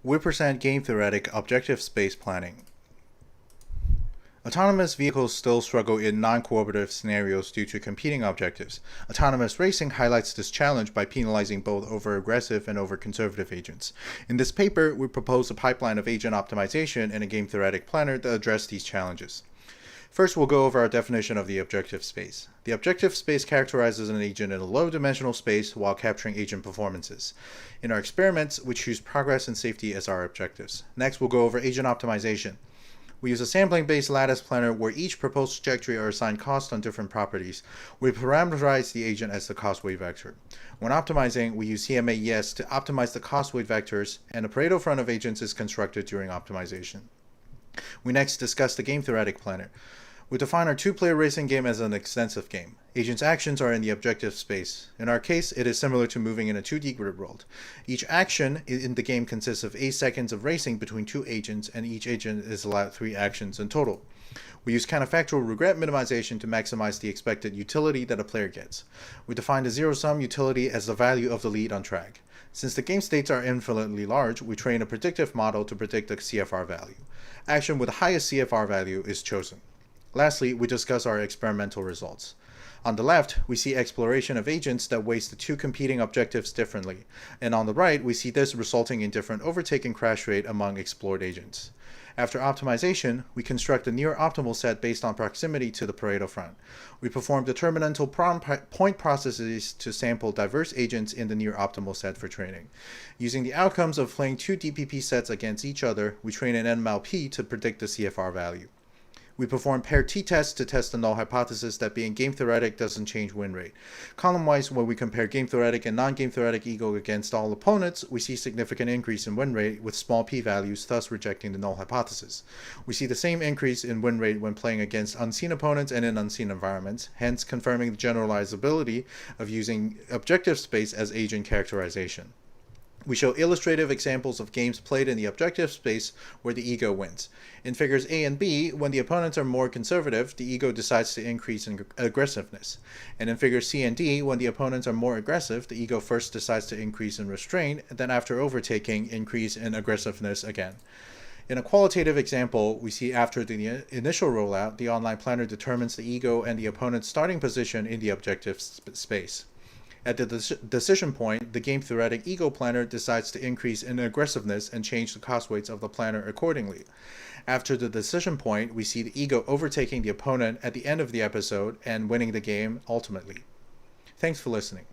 We present game-theoretic objective space planning. Autonomous vehicles still struggle in non-cooperative scenarios due to competing objectives. Autonomous racing highlights this challenge by penalizing both over-aggressive and over-conservative agents. In this paper, we propose a pipeline of agent optimization and a game-theoretic planner that address these challenges. First, we'll go over our definition of the objective space. The objective space characterizes an agent in a low-dimensional space while capturing agent performances. In our experiments, we choose progress and safety as our objectives. Next, we'll go over agent optimization. We use a sampling-based lattice planner where each proposed trajectory are assigned costs on different properties. We parameterize the agent as the cost weight vector. When optimizing, we use CMAES to optimize the cost weight vectors, and a Pareto front of agents is constructed during optimization. We next discuss the game-theoretic planner. We define our two-player racing game as an extensive game. Agents' actions are in the objective space. In our case, it is similar to moving in a 2D grid world. Each action in the game consists of 8 seconds of racing between two agents, and each agent is allowed 3 actions in total. We use counterfactual regret minimization to maximize the expected utility that a player gets. We define the zero-sum utility as the value of the lead on track. Since the game states are infinitely large, we train a predictive model to predict the CFR value. Action with the highest CFR value is chosen. Lastly, we discuss our experimental results. On the left, we see exploration of agents that weighs the two competing objectives differently, and on the right, we see this resulting in different overtake and crash rate among explored agents. After optimization, we construct a near-optimal set based on proximity to the Pareto front. We perform determinantal point processes to sample diverse agents in the near-optimal set for training. Using the outcomes of playing two DPP sets against each other, we train an MLP to predict the CFR value. We perform paired t-tests to test the null hypothesis that being game-theoretic doesn't change win rate. Column-wise, when we compare game-theoretic and non-game-theoretic ego against all opponents, we see significant increase in win rate with small p-values, thus rejecting the null hypothesis. We see the same increase in win rate when playing against unseen opponents and in unseen environments, hence confirming the generalizability of using objective space as agent characterization. We show illustrative examples of games played in the objective space where the ego wins. In figures A and B, when the opponents are more conservative, the ego decides to increase in aggressiveness. And in figures C and D, when the opponents are more aggressive, the ego first decides to increase in restraint, and then after overtaking, increase in aggressiveness again. In a qualitative example, we see after the initial rollout, the online planner determines the ego and the opponent's starting position in the objective space. At the decision point, the game-theoretic ego planner decides to increase in aggressiveness and change the cost weights of the planner accordingly. After the decision point, we see the ego overtaking the opponent at the end of the episode and winning the game ultimately. Thanks for listening.